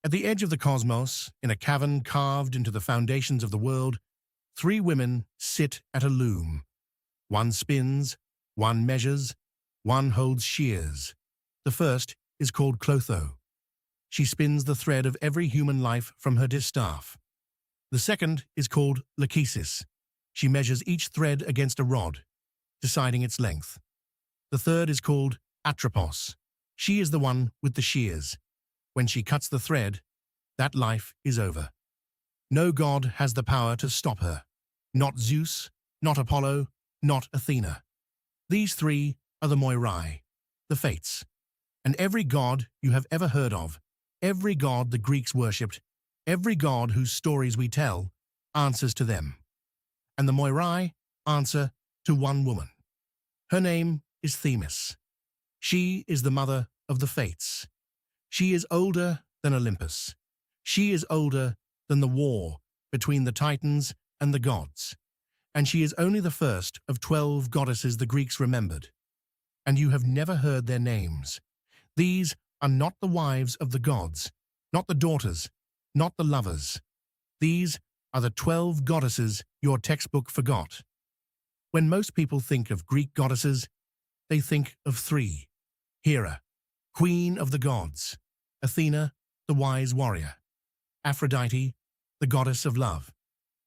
At the edge of the cosmos, in a cavern carved into the foundations of the world, three women sit at a loom. One spins, one measures, one holds shears. The first is called Clotho. She spins the thread of every human life from her distaff. The second is called Lachesis. She measures each thread against a rod, deciding its length. The third is called Atropos. She is the one with the shears. When she cuts the thread, that life is over. No god has the power to stop her. Not Zeus, not Apollo, not Athena. These three are the Moirai, the Fates. And every god you have ever heard of, every god the Greeks worshipped, every god whose stories we tell, answers to them. And the Moirai answer to one woman. Her name is Themis. She is the mother of the Fates. She is older than Olympus. She is older than the war between the Titans and the gods. And she is only the first of 12 goddesses the Greeks remembered. And you have never heard their names. These are not the wives of the gods, not the daughters, not the lovers. These are the 12 goddesses your textbook forgot. When most people think of Greek goddesses, they think of three. Hera, queen of the gods. Athena, the wise warrior. Aphrodite, the goddess of love.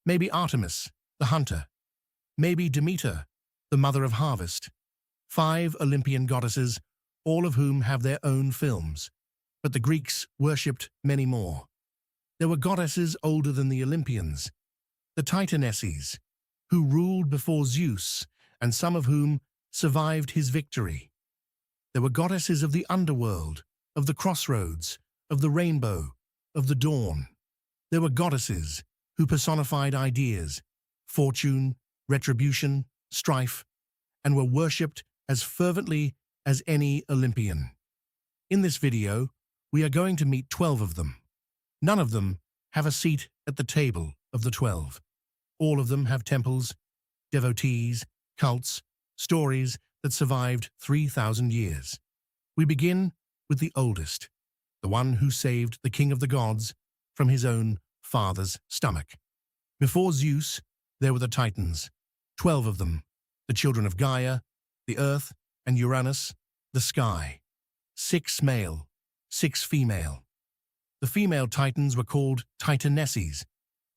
Maybe Artemis, the hunter. Maybe Demeter, the mother of harvest. 5 Olympian goddesses, all of whom have their own films. But the Greeks worshipped many more. There were goddesses older than the Olympians, the Titanesses, who ruled before Zeus, and some of whom survived his victory. There were goddesses of the underworld, of the crossroads, of the rainbow, of the dawn. There were goddesses who personified ideas, fortune, retribution, strife, and were worshipped as fervently as any Olympian. In this video, we are going to meet 12 of them. None of them have a seat at the table of the 12. All of them have temples, devotees, cults, stories that survived 3,000 years. We begin with the oldest, the one who saved the king of the gods from his own father's stomach. Before Zeus, there were the Titans, 12 of them, the children of Gaia, the earth, and Uranus, the sky. 6 male, 6 female. The female Titans were called Titanesses,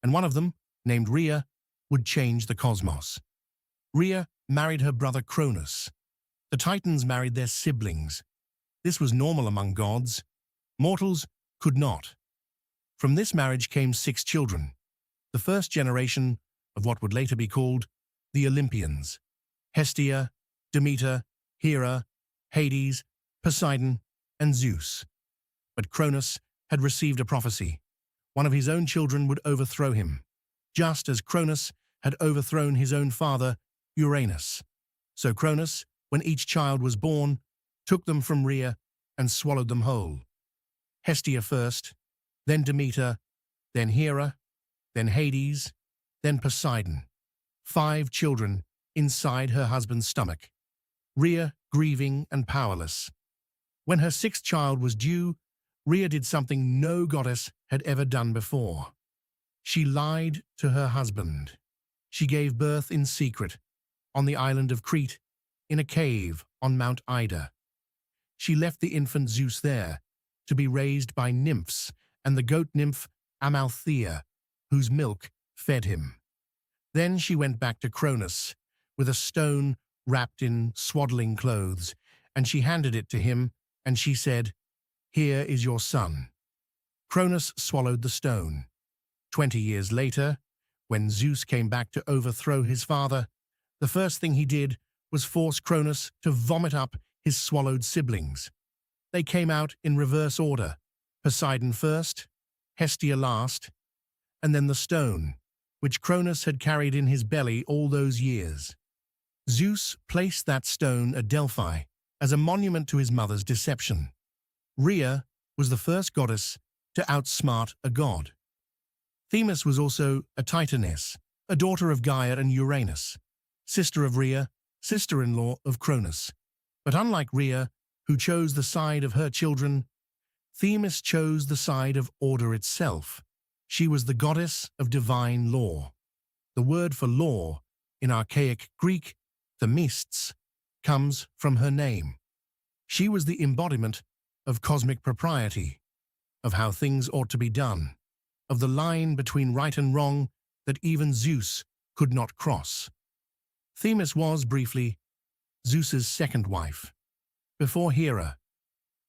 and one of them, named Rhea, would change the cosmos. Rhea married her brother Cronus. The Titans married their siblings. This was normal among gods. Mortals could not. From this marriage came 6 children, the first generation of what would later be called the Olympians: Hestia, Demeter, Hera, Hades, Poseidon, and Zeus. But Cronus had received a prophecy. One of his own children would overthrow him, just as Cronus had overthrown his own father, Uranus. So Cronus, when each child was born, took them from Rhea and swallowed them whole. Hestia first, then Demeter, then Hera, then Hades, then Poseidon. 5 children inside her husband's stomach. Rhea grieving and powerless. When her 6th child was due, Rhea did something no goddess had ever done before. She lied to her husband. She gave birth in secret, on the island of Crete, in a cave on Mount Ida. She left the infant Zeus there, to be raised by nymphs and the goat nymph Amalthea, whose milk fed him. Then she went back to Cronus, with a stone wrapped in swaddling clothes, and she handed it to him, and she said, "Here is your son." Cronus swallowed the stone. 20 years later, when Zeus came back to overthrow his father, the first thing he did was force Cronus to vomit up his swallowed siblings. They came out in reverse order: Poseidon first, Hestia last, and then the stone, which Cronus had carried in his belly all those years. Zeus placed that stone at Delphi as a monument to his mother's deception. Rhea was the first goddess to outsmart a god. Themis was also a Titaness, a daughter of Gaia and Uranus, sister of Rhea, sister-in-law of Cronus. But unlike Rhea, who chose the side of her children, Themis chose the side of order itself. She was the goddess of divine law. The word for law, in archaic Greek, Themists, comes from her name. She was the embodiment of cosmic propriety, of how things ought to be done, of the line between right and wrong that even Zeus could not cross. Themis was, briefly, Zeus's second wife. Before Hera,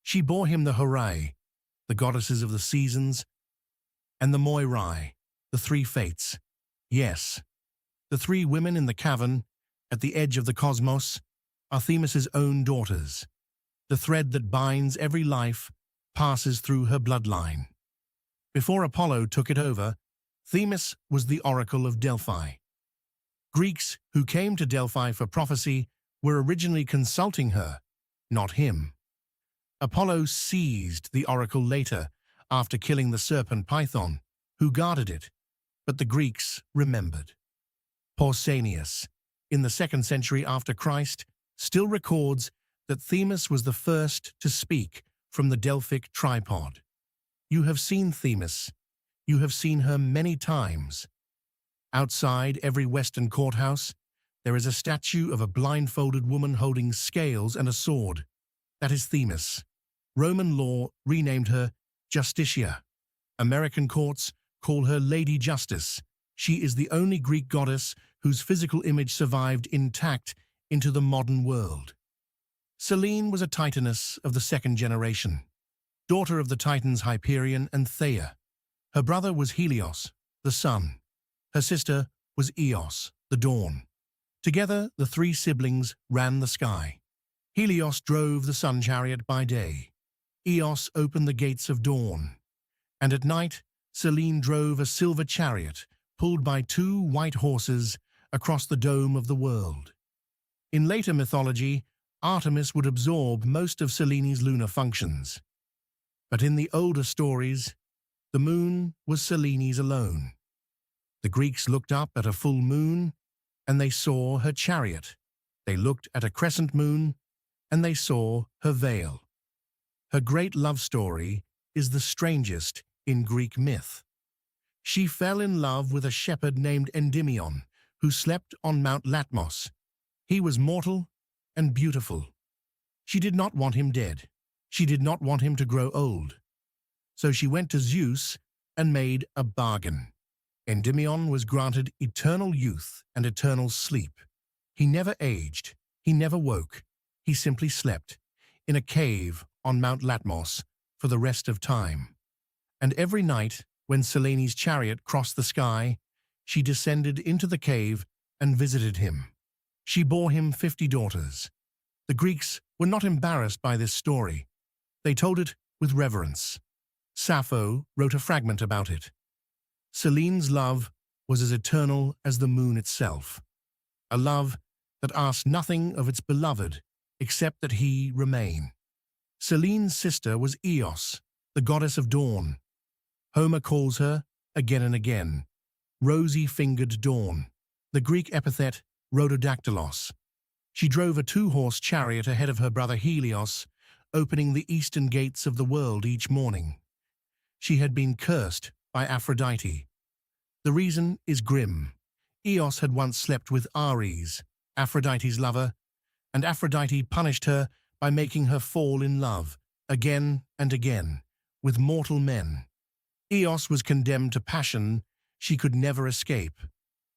she bore him the Horae, the goddesses of the seasons, and the Moirai, the three fates. Yes, the three women in the cavern, at the edge of the cosmos, are Themis's own daughters. The thread that binds every life passes through her bloodline. Before Apollo took it over, Themis was the oracle of Delphi. Greeks who came to Delphi for prophecy were originally consulting her, not him. Apollo seized the oracle later, after killing the serpent Python, who guarded it, but the Greeks remembered. Pausanias, in the 2nd century after Christ, still records that Themis was the first to speak from the Delphic tripod. You have seen Themis. You have seen her many times. Outside every Western courthouse, there is a statue of a blindfolded woman holding scales and a sword. That is Themis. Roman law renamed her Justitia. American courts call her Lady Justice. She is the only Greek goddess whose physical image survived intact into the modern world. Selene was a Titaness of the 2nd generation, daughter of the Titans Hyperion and Theia. Her brother was Helios, the sun. Her sister was Eos, the dawn. Together, the three siblings ran the sky. Helios drove the sun chariot by day. Eos opened the gates of dawn. And at night, Selene drove a silver chariot pulled by 2 white horses across the dome of the world. In later mythology, Artemis would absorb most of Selene's lunar functions. But in the older stories, the moon was Selene's alone. The Greeks looked up at a full moon, and they saw her chariot. They looked at a crescent moon, and they saw her veil. Her great love story is the strangest in Greek myth. She fell in love with a shepherd named Endymion, who slept on Mount Latmos. He was mortal and beautiful. She did not want him dead. She did not want him to grow old. So she went to Zeus and made a bargain. Endymion was granted eternal youth and eternal sleep. He never aged. He never woke. He simply slept in a cave on Mount Latmos for the rest of time. And every night, when Selene's chariot crossed the sky, she descended into the cave and visited him. She bore him 50 daughters. The Greeks were not embarrassed by this story. They told it with reverence. Sappho wrote a fragment about it. Selene's love was as eternal as the moon itself, a love that asked nothing of its beloved except that he remain. Selene's sister was Eos, the goddess of dawn. Homer calls her, again and again, rosy-fingered dawn, the Greek epithet rhododactylos. She drove a 2-horse chariot ahead of her brother Helios, opening the eastern gates of the world each morning. She had been cursed by Aphrodite. The reason is grim. Eos had once slept with Ares, Aphrodite's lover, and Aphrodite punished her by making her fall in love, again and again, with mortal men. Eos was condemned to passion she could never escape.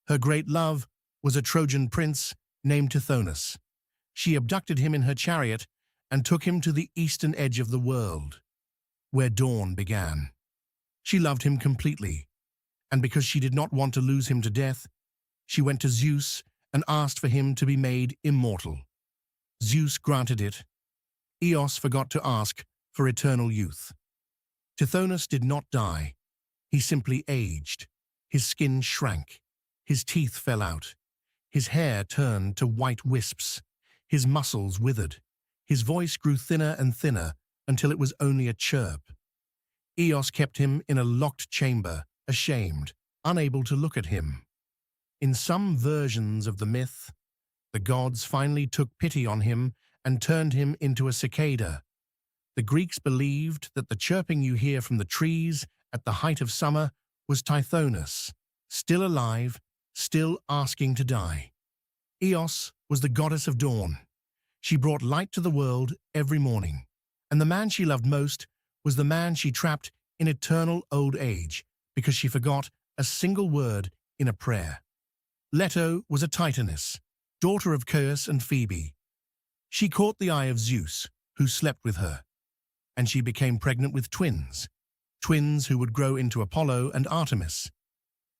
Her great love was a Trojan prince named Tithonus. She abducted him in her chariot and took him to the eastern edge of the world, where dawn began. She loved him completely, and because she did not want to lose him to death, she went to Zeus and asked for him to be made immortal. Zeus granted it. Eos forgot to ask for eternal youth. Tithonus did not die. He simply aged. His skin shrank. His teeth fell out. His hair turned to white wisps. His muscles withered. His voice grew thinner and thinner until it was only a chirp. Eos kept him in a locked chamber, ashamed, unable to look at him. In some versions of the myth, the gods finally took pity on him and turned him into a cicada. The Greeks believed that the chirping you hear from the trees at the height of summer was Tithonus, still alive, still asking to die. Eos was the goddess of dawn. She brought light to the world every morning, and the man she loved most was the man she trapped in eternal old age because she forgot a single word in a prayer. Leto was a Titaness, daughter of Chaos and Phoebe. She caught the eye of Zeus, who slept with her, and she became pregnant with twins who would grow into Apollo and Artemis.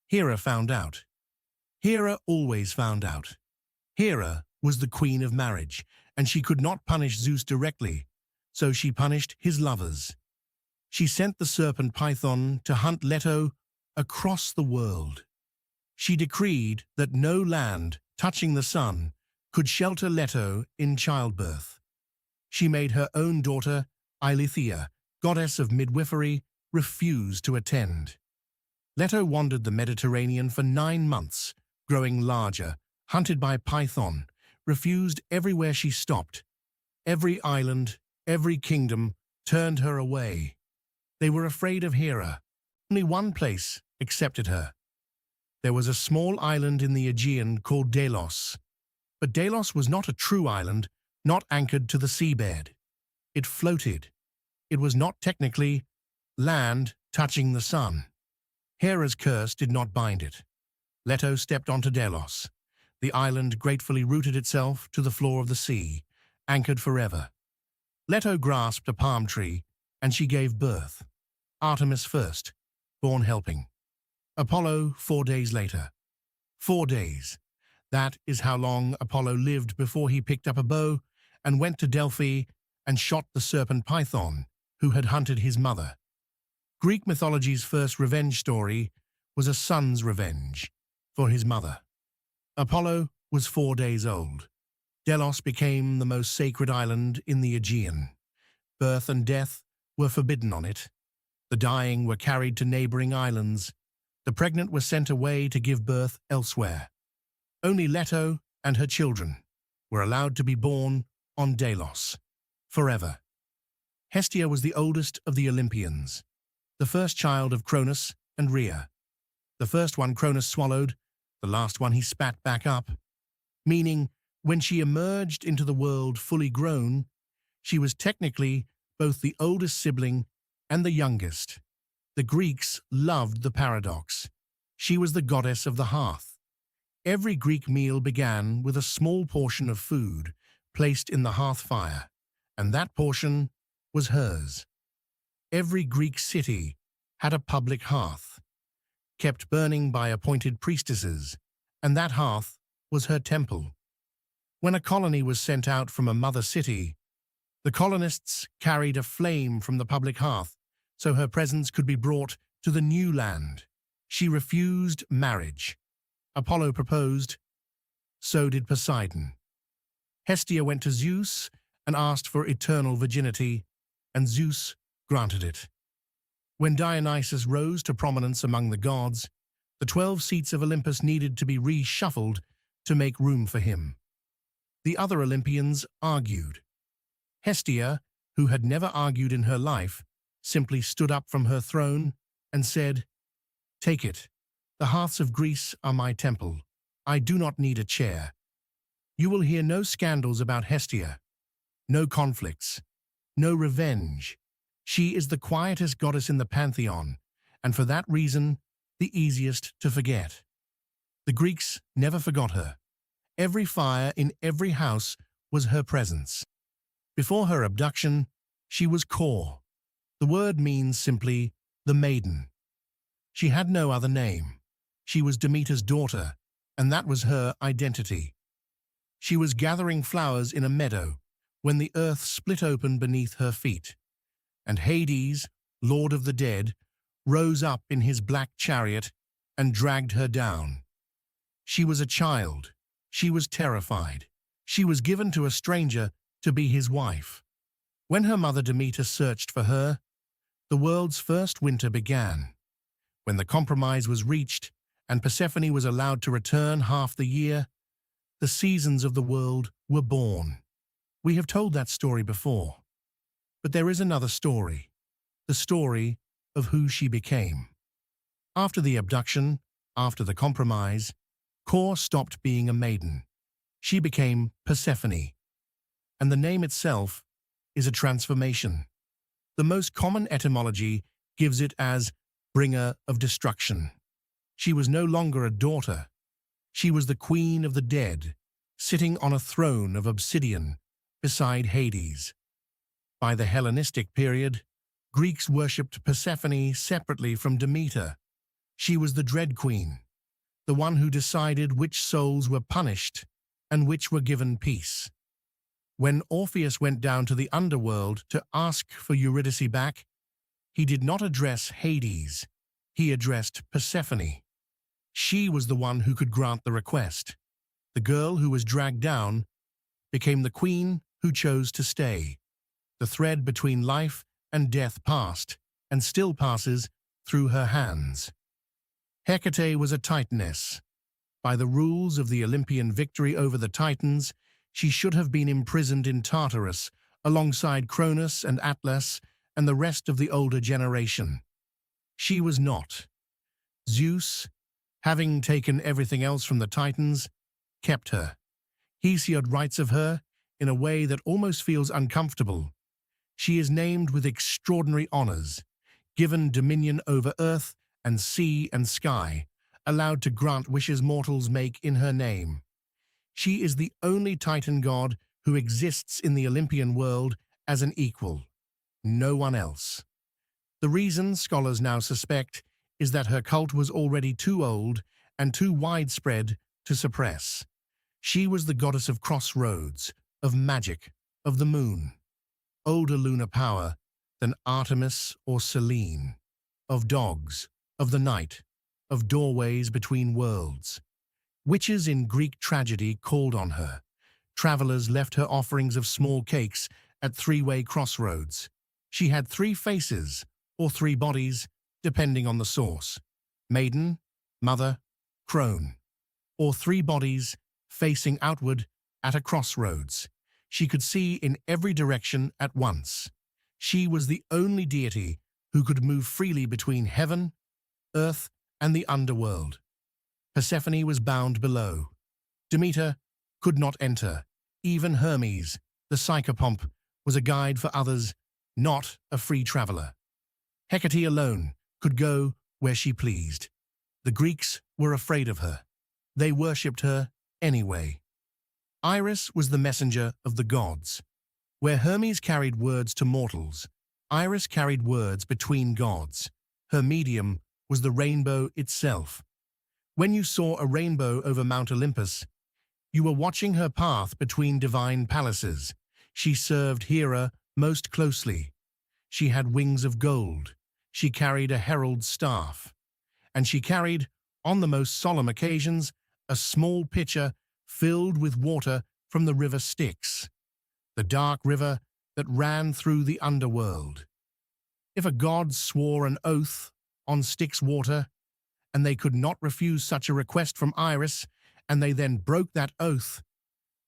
Hera found out. Hera always found out. Hera was the queen of marriage, and she could not punish Zeus directly, so she punished his lovers. She sent the serpent Python to hunt Leto across the world. She decreed that no land touching the sun could shelter Leto in childbirth. She made her own daughter, Eileithyia, goddess of midwifery, refuse to attend. Leto wandered the Mediterranean for 9 months, growing larger, hunted by Python, refused everywhere she stopped. Every island, every kingdom turned her away. They were afraid of Hera. Only one place accepted her. There was a small island in the Aegean called Delos. But Delos was not a true island, not anchored to the seabed. It floated. It was not technically land touching the sun. Hera's curse did not bind it. Leto stepped onto Delos. The island gratefully rooted itself to the floor of the sea, anchored forever. Leto grasped a palm tree, and she gave birth. Artemis first, born helping. Apollo 4 days later. 4 days. That is how long Apollo lived before he picked up a bow and went to Delphi and shot the serpent Python, who had hunted his mother. Greek mythology's first revenge story was a son's revenge for his mother. Apollo was 4 days old. Delos became the most sacred island in the Aegean. Birth and death were forbidden on it. The dying were carried to neighboring islands. The pregnant were sent away to give birth elsewhere. Only Leto and her children were allowed to be born on Delos, forever. Hestia was the oldest of the Olympians, the first child of Cronus and Rhea. The first one Cronus swallowed, the last one he spat back up, meaning when she emerged into the world fully grown, she was technically both the oldest sibling and the youngest. The Greeks loved the paradox. She was the goddess of the hearth. Every Greek meal began with a small portion of food placed in the hearth fire, and that portion was hers. Every Greek city had a public hearth, kept burning by appointed priestesses, and that hearth was her temple. When a colony was sent out from a mother city, the colonists carried a flame from the public hearth so her presence could be brought to the new land. She refused marriage. Apollo proposed, so did Poseidon. Hestia went to Zeus and asked for eternal virginity, and Zeus granted it. When Dionysus rose to prominence among the gods, the 12 seats of Olympus needed to be reshuffled to make room for him. The other Olympians argued. Hestia, who had never argued in her life, simply stood up from her throne and said, "Take it. The hearths of Greece are my temple. I do not need a chair. You will hear no scandals about Hestia, no conflicts, no revenge. She is the quietest goddess in the pantheon, and for that reason, the easiest to forget." The Greeks never forgot her. Every fire in every house was her presence. Before her abduction, she was Kor. The word means simply the maiden. She had no other name. She was Demeter's daughter, and that was her identity. She was gathering flowers in a meadow when the earth split open beneath her feet, and Hades, lord of the dead, rose up in his black chariot and dragged her down. She was a child. She was terrified. She was given to a stranger to be his wife. When her mother Demeter searched for her, the world's first winter began. When the compromise was reached and Persephone was allowed to return half the year, the seasons of the world were born. We have told that story before. But there is another story, the story of who she became. After the abduction, after the compromise, Kor stopped being a maiden. She became Persephone, and the name itself is a transformation. The most common etymology gives it as bringer of destruction. She was no longer a daughter. She was the queen of the dead, sitting on a throne of obsidian beside Hades. By the Hellenistic period, Greeks worshipped Persephone separately from Demeter. She was the dread queen, the one who decided which souls were punished and which were given peace. When Orpheus went down to the underworld to ask for Eurydice back, he did not address Hades, he addressed Persephone. She was the one who could grant the request. The girl who was dragged down became the queen who chose to stay. The thread between life and death passed, and still passes, through her hands. Hekate was a Titaness. By the rules of the Olympian victory over the Titans, she should have been imprisoned in Tartarus, alongside Cronus and Atlas and the rest of the older generation. She was not. Zeus, having taken everything else from the Titans, kept her. Hesiod writes of her in a way that almost feels uncomfortable. She is named with extraordinary honors, given dominion over earth and sea and sky, allowed to grant wishes mortals make in her name. She is the only Titan god who exists in the Olympian world as an equal. No one else. The reason scholars now suspect is that her cult was already too old and too widespread to suppress. She was the goddess of crossroads, of magic, of the moon. Older lunar power than Artemis or Selene, of dogs, of the night, of doorways between worlds. Witches in Greek tragedy called on her. Travelers left her offerings of small cakes at three-way crossroads. She had 3 faces, or 3 bodies, depending on the source. Maiden, mother, crone. Or 3 bodies facing outward at a crossroads. She could see in every direction at once. She was the only deity who could move freely between heaven, earth, and the underworld. Persephone was bound below. Demeter could not enter. Even Hermes, the psychopomp, was a guide for others, not a free traveler. Hecate alone could go where she pleased. The Greeks were afraid of her. They worshipped her anyway. Eris was the messenger of the gods. Where Hermes carried words to mortals, Eris carried words between gods. Her medium was the rainbow itself. When you saw a rainbow over Mount Olympus, you were watching her path between divine palaces. She served Hera most closely. She had wings of gold. She carried a herald's staff. And she carried, on the most solemn occasions, a small pitcher filled with water from the river Styx, the dark river that ran through the underworld. If a god swore an oath on Styx water, and they could not refuse such a request from Eris, and they then broke that oath,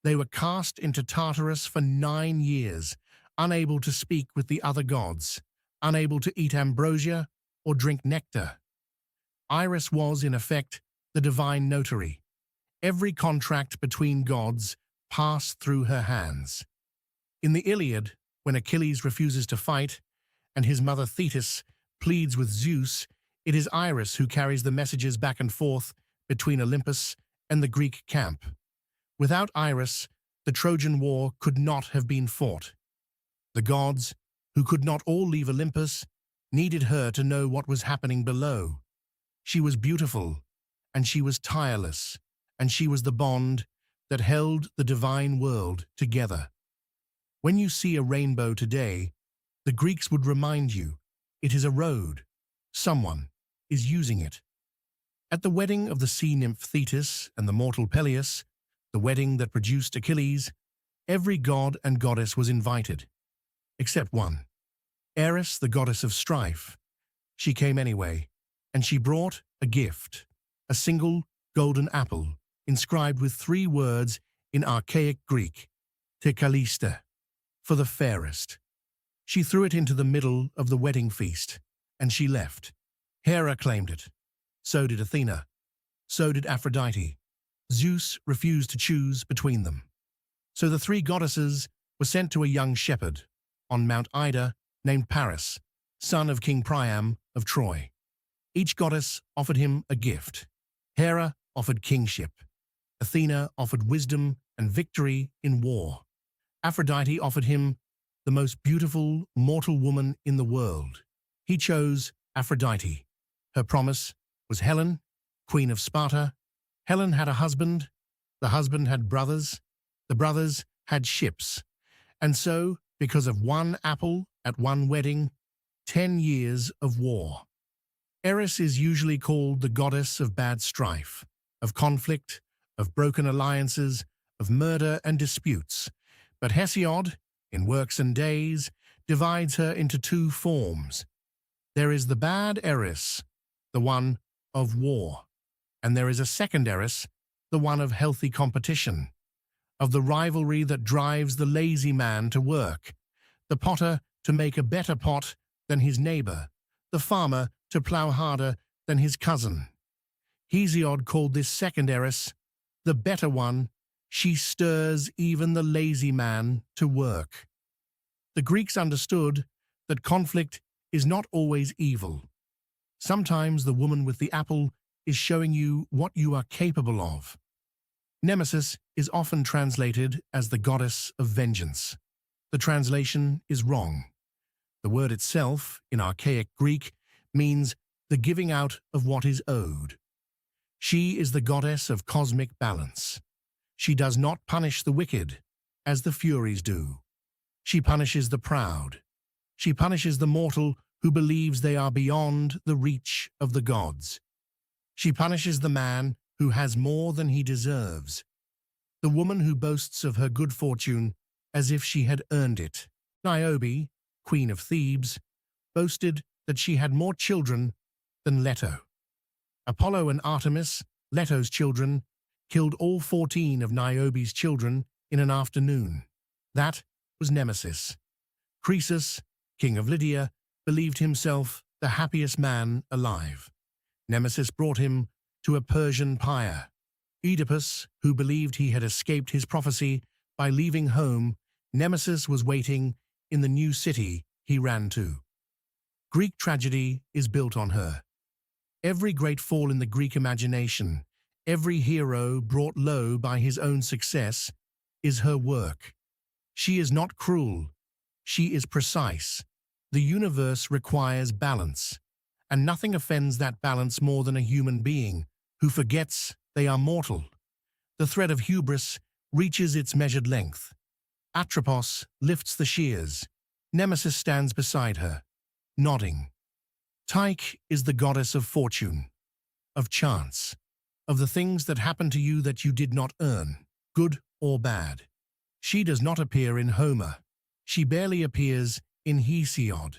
they were cast into Tartarus for 9 years, unable to speak with the other gods, unable to eat ambrosia or drink nectar. Eris was, in effect, the divine notary. Every contract between gods passed through her hands. In the Iliad, when Achilles refuses to fight, and his mother Thetis pleads with Zeus, it is Eris who carries the messages back and forth between Olympus and the Greek camp. Without Eris, the Trojan War could not have been fought. The gods, who could not all leave Olympus, needed her to know what was happening below. She was beautiful, and she was tireless, and she was the bond that held the divine world together. When you see a rainbow today, the Greeks would remind you, it is a road. Someone is using it. At the wedding of the sea nymph Thetis and the mortal Peleus, the wedding that produced Achilles, every god and goddess was invited, except one. Eris, the goddess of strife. She came anyway, and she brought a gift, a single golden apple, inscribed with 3 words in archaic Greek, te kaliste, for the fairest. She threw it into the middle of the wedding feast, and she left. Hera claimed it. So did Athena. So did Aphrodite. Zeus refused to choose between them. So the three goddesses were sent to a young shepherd on Mount Ida named Paris, son of King Priam of Troy. Each goddess offered him a gift. Hera offered kingship. Athena offered wisdom and victory in war. Aphrodite offered him the most beautiful mortal woman in the world. He chose Aphrodite. Her promise was Helen, queen of Sparta. Helen had a husband. The husband had brothers. The brothers had ships. And so, because of one apple at one wedding, 10 years of war. Eris is usually called the goddess of bad strife, of conflict, of broken alliances, of murder and disputes. But Hesiod, in Works and Days, divides her into two forms. There is the bad Eris, the one of war, and there is a second Eris, the one of healthy competition, of the rivalry that drives the lazy man to work, the potter to make a better pot than his neighbor, the farmer to plow harder than his cousin. Hesiod called this second Eris the better one. She stirs even the lazy man to work. The Greeks understood that conflict is not always evil. Sometimes the woman with the apple is showing you what you are capable of. Nemesis is often translated as the goddess of vengeance. The translation is wrong. The word itself, in archaic Greek, means the giving out of what is owed. She is the goddess of cosmic balance. She does not punish the wicked, as the Furies do. She punishes the proud. She punishes the mortal who believes they are beyond the reach of the gods. She punishes the man who has more than he deserves. The woman who boasts of her good fortune as if she had earned it. Niobe, queen of Thebes, boasted that she had more children than Leto. Apollo and Artemis, Leto's children, killed all 14 of Niobe's children in an afternoon. That was Nemesis. Croesus, king of Lydia, believed himself the happiest man alive. Nemesis brought him to a Persian pyre. Oedipus, who believed he had escaped his prophecy by leaving home, Nemesis was waiting in the new city he ran to. Greek tragedy is built on her. Every great fall in the Greek imagination, every hero brought low by his own success, is her work. She is not cruel. She is precise. The universe requires balance, and nothing offends that balance more than a human being who forgets they are mortal. The thread of hubris reaches its measured length. Atropos lifts the shears. Nemesis stands beside her, nodding. Tyche is the goddess of fortune, of chance, of the things that happen to you that you did not earn, good or bad. She does not appear in Homer. She barely appears in Hesiod.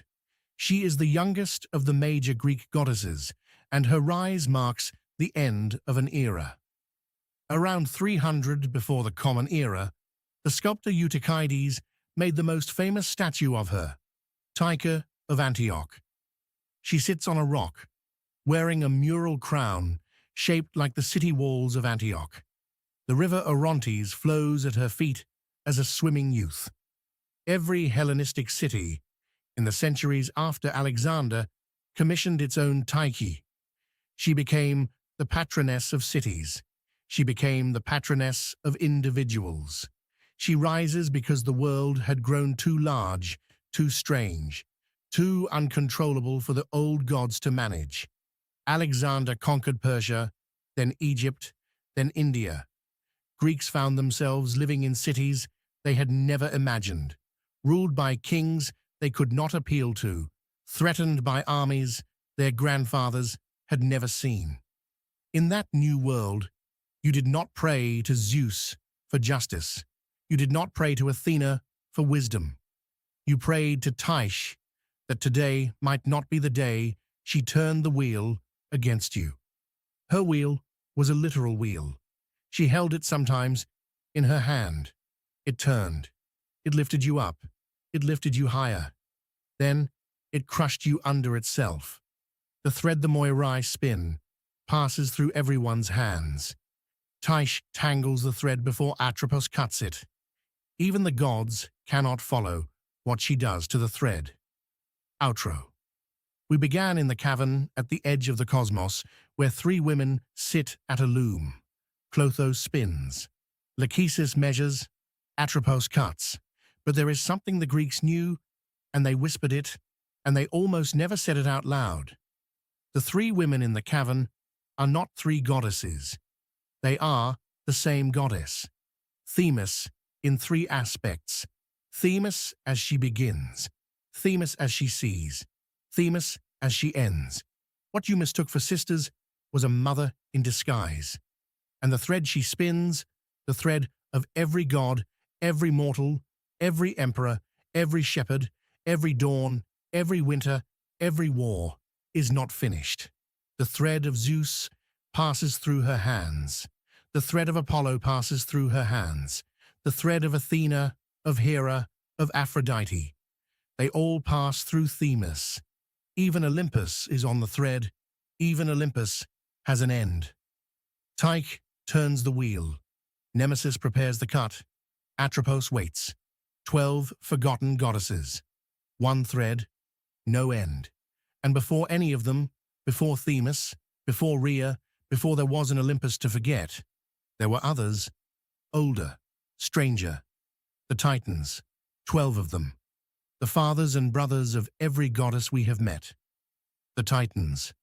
She is the youngest of the major Greek goddesses, and her rise marks the end of an era. Around 300 before the Common Era, the sculptor Eutychides made the most famous statue of her, Tyche of Antioch. She sits on a rock, wearing a mural crown shaped like the city walls of Antioch. The river Orontes flows at her feet as a swimming youth. Every Hellenistic city, in the centuries after Alexander, commissioned its own Tyche. She became the patroness of cities. She became the patroness of individuals. She rises because the world had grown too large, too strange, too uncontrollable for the old gods to manage. Alexander conquered Persia, then Egypt, then India. Greeks found themselves living in cities they had never imagined, ruled by kings they could not appeal to, threatened by armies their grandfathers had never seen. In that new world, you did not pray to Zeus for justice. You did not pray to Athena for wisdom. You prayed to Tyche that today might not be the day she turned the wheel against you. Her wheel was a literal wheel. She held it sometimes in her hand. It turned. It lifted you up. It lifted you higher. Then it crushed you under itself. The thread the Moirai spin passes through everyone's hands. Tyche tangles the thread before Atropos cuts it. Even the gods cannot follow what she does to the thread. Outro. We began in the cavern at the edge of the cosmos, where three women sit at a loom. Clotho spins. Lachesis measures. Atropos cuts. But there is something the Greeks knew, and they whispered it, and they almost never said it out loud. The three women in the cavern are not three goddesses. They are the same goddess. Themis in three aspects. Themis as she begins. Themis as she sees. Themis as she ends. What you mistook for sisters was a mother in disguise. And the thread she spins, the thread of every god, every mortal, every emperor, every shepherd, every dawn, every winter, every war, is not finished. The thread of Zeus passes through her hands. The thread of Apollo passes through her hands. The thread of Athena, of Hera, of Aphrodite. They all pass through Themis. Even Olympus is on the thread. Even Olympus has an end. Tyche turns the wheel. Nemesis prepares the cut. Atropos waits. 12 forgotten goddesses. One thread, no end. And before any of them, before Themis, before Rhea, before there was an Olympus to forget, there were others, older, stranger. The Titans, 12 of them. The fathers and brothers of every goddess we have met. The Titans.